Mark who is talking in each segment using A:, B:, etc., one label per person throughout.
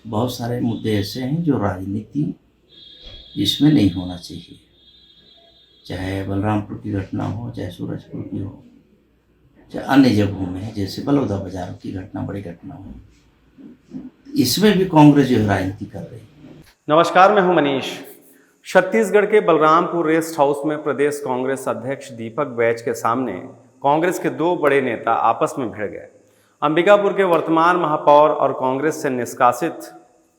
A: बहुत सारे मुद्दे ऐसे हैं जो राजनीति इसमें नहीं होना चाहिए, चाहे बलरामपुर की घटना हो, चाहे सूरजपुर की हो, चाहे अन्य जगहों में जैसे बलौदा बाजारों की घटना, बड़ी घटना हो, इसमें भी कांग्रेस जो है राजनीति कर रही है।
B: नमस्कार, मैं हूं मनीष। छत्तीसगढ़ के बलरामपुर रेस्ट हाउस में प्रदेश कांग्रेस अध्यक्ष दीपक बैज के सामने कांग्रेस के दो बड़े नेता आपस में भिड़ गए। अंबिकापुर के वर्तमान महापौर और कांग्रेस से निष्कासित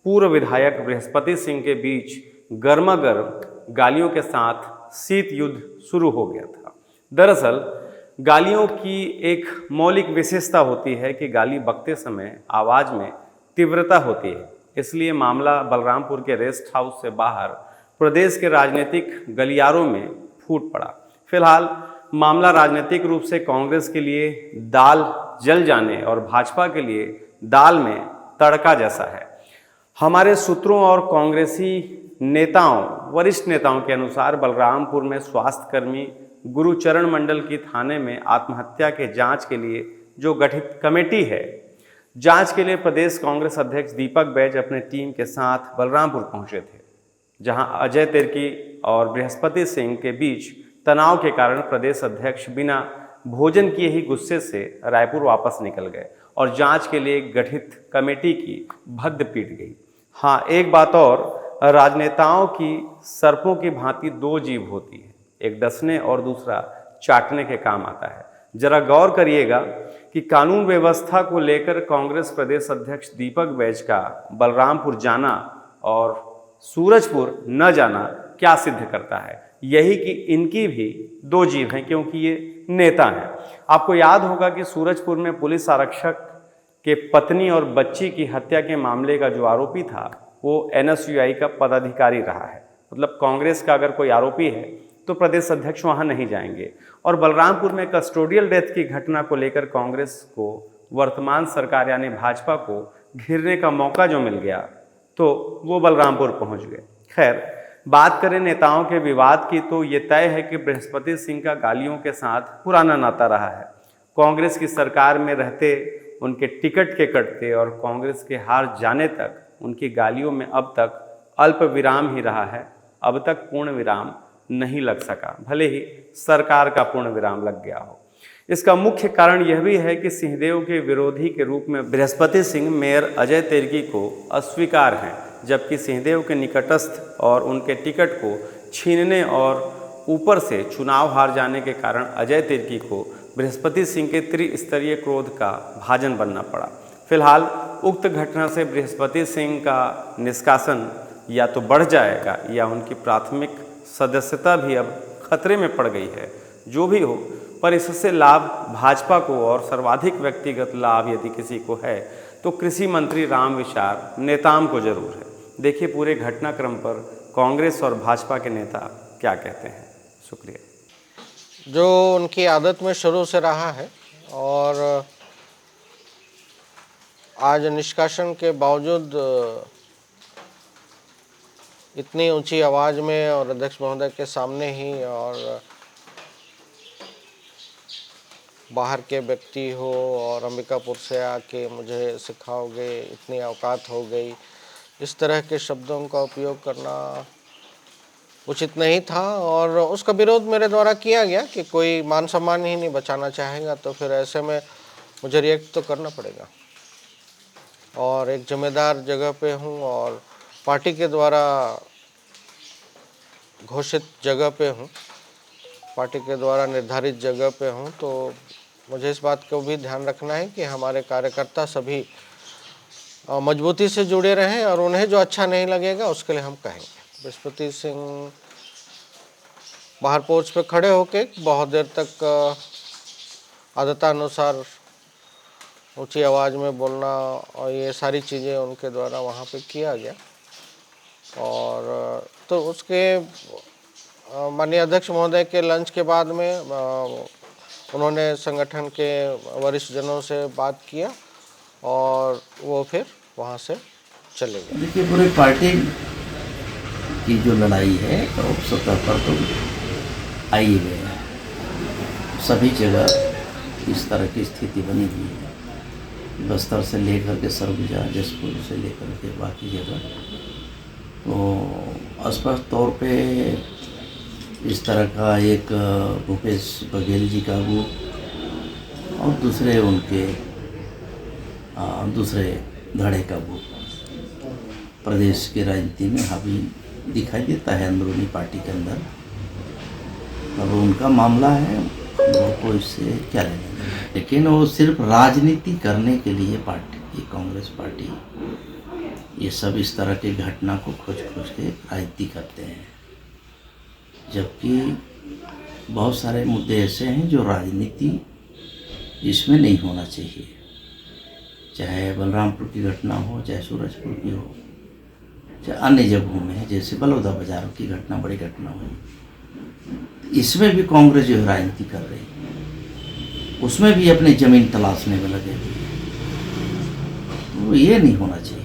B: पूर्व विधायक बृहस्पति सिंह के बीच गर्मागर्म गालियों के साथ शीत युद्ध शुरू हो गया था। दरअसल गालियों की एक मौलिक विशेषता होती है कि गाली बकते समय आवाज में तीव्रता होती है, इसलिए मामला बलरामपुर के रेस्ट हाउस से बाहर प्रदेश के राजनीतिक गलियारों में फूट पड़ा। फिलहाल मामला राजनीतिक रूप से कांग्रेस के लिए दाल जल जाने और भाजपा के लिए दाल में तड़का जैसा है। हमारे सूत्रों और कांग्रेसी नेताओं, वरिष्ठ नेताओं के अनुसार बलरामपुर में स्वास्थ्यकर्मी गुरुचरण मंडल की थाने में आत्महत्या के जांच के लिए जो गठित कमेटी है, जांच के लिए प्रदेश कांग्रेस अध्यक्ष दीपक बैज अपने टीम के साथ बलरामपुर पहुंचे थे, जहां अजय तिर्की और बृहस्पति सिंह के बीच तनाव के कारण प्रदेश अध्यक्ष बिना भोजन किए ही गुस्से से रायपुर वापस निकल गए और जांच के लिए गठित कमेटी की भद्द पीट गई। हाँ, एक बात और, राजनेताओं की सर्पों की भांति दो जीभ होती है, एक डसने और दूसरा चाटने के काम आता है। जरा गौर करिएगा कि कानून व्यवस्था को लेकर कांग्रेस प्रदेश अध्यक्ष दीपक बैज का बलरामपुर जाना और सूरजपुर न जाना क्या सिद्ध करता है। यही कि इनकी भी दो जीभ हैं, क्योंकि ये नेता हैं। आपको याद होगा कि सूरजपुर में पुलिस आरक्षक के पत्नी और बच्ची की हत्या के मामले का जो आरोपी था वो NSUI का पदाधिकारी रहा है। मतलब कांग्रेस का अगर कोई आरोपी है तो प्रदेश अध्यक्ष वहां नहीं जाएंगे। और बलरामपुर में कस्टोडियल डेथ की घटना को लेकर कांग्रेस को वर्तमान सरकार यानी भाजपा को घेरने का मौका जो मिल गया तो वो बलरामपुर पहुंच गए। खैर, बात करें नेताओं के विवाद की तो ये तय है कि बृहस्पति सिंह का गालियों के साथ पुराना नाता रहा है। कांग्रेस की सरकार में रहते उनके टिकट के कटते और कांग्रेस के हार जाने तक उनकी गालियों में अब तक अल्प विराम ही रहा है। अब तक पूर्ण विराम नहीं लग सका, भले ही सरकार का पूर्ण विराम लग गया हो। इसका मुख्य कारण यह भी है कि सिंहदेव के विरोधी के रूप में बृहस्पति सिंह मेयर अजय तिर्की को अस्वीकार हैं, जबकि सिंहदेव के निकटस्थ और उनके टिकट को छीनने और ऊपर से चुनाव हार जाने के कारण अजय तिर्की को बृहस्पति सिंह के त्रिस्तरीय क्रोध का भाजन बनना पड़ा। फिलहाल उक्त घटना से बृहस्पति सिंह का निष्कासन या तो बढ़ जाएगा या उनकी प्राथमिक सदस्यता भी अब खतरे में पड़ गई है। जो भी हो, पर इससे लाभ भाजपा को और सर्वाधिक व्यक्तिगत लाभ यदि किसी को है तो कृषि मंत्री रामविचार नेताम को जरूर है। देखिए पूरे घटनाक्रम पर कांग्रेस और भाजपा के नेता क्या कहते हैं। शुक्रिया।
C: जो उनकी आदत में शुरू से रहा है और आज निष्कासन के बावजूद इतनी ऊंची आवाज़ में और अध्यक्ष महोदय के सामने ही और बाहर के व्यक्ति हो और अंबिकापुर से आके मुझे सिखाओगे, इतनी औकात हो गई, इस तरह के शब्दों का उपयोग करना उचित नहीं था। और उसका विरोध मेरे द्वारा किया गया कि कोई मान सम्मान ही नहीं बचाना चाहेगा तो फिर ऐसे में मुझे रिएक्ट तो करना पड़ेगा। और एक जिम्मेदार जगह पे हूँ और पार्टी के द्वारा घोषित जगह पे हूँ, पार्टी के द्वारा निर्धारित जगह पे हूँ, तो मुझे इस बात को भी ध्यान रखना है कि हमारे कार्यकर्ता सभी मजबूती से जुड़े रहें और उन्हें जो अच्छा नहीं लगेगा उसके लिए हम कहेंगे। बृहस्पति सिंह बाहर पोर्च पे खड़े होके बहुत देर तक आदतानुसार ऊंची आवाज़ में बोलना और ये सारी चीज़ें उनके द्वारा वहाँ पे किया गया। और तो उसके माननीय अध्यक्ष महोदय के लंच के बाद में उन्होंने संगठन के वरिष्ठ जनों से बात किया और वो फिर वहाँ से चले गए।
A: देखिए पूरी पार्टी की जो लड़ाई है तो सतह पर तो आई हुई है, सभी जगह इस तरह की स्थिति बनी हुई है। बस्तर से लेकर के सरगुजा, जसपुर से लेकर के बाकी जगह, तो स्पष्ट तौर पे इस तरह का एक भूपेश बघेल जी का गुट और दूसरे उनके दूसरे धड़े का गुट प्रदेश की राजनीति में हावी दिखाई देता है अंदरूनी पार्टी के अंदर। अब उनका मामला है, वो को इससे क्या लेना, लेकिन वो सिर्फ राजनीति करने के लिए पार्टी, ये कांग्रेस पार्टी, ये सब इस तरह के घटना को खोज खोज के राजनीति करते हैं, जबकि बहुत सारे मुद्दे ऐसे हैं जो राजनीति इसमें नहीं होना चाहिए। चाहे बलरामपुर की घटना हो, चाहे सूरजपुर की हो, चाहे अन्य जगहों में, जैसे बलौदा बाजार की घटना, बड़ी घटना हुई, इसमें भी कांग्रेस जो है राजनीति कर रही है, उसमें भी अपनी जमीन तलाशने में लगे हुए, तो ये नहीं होना चाहिए।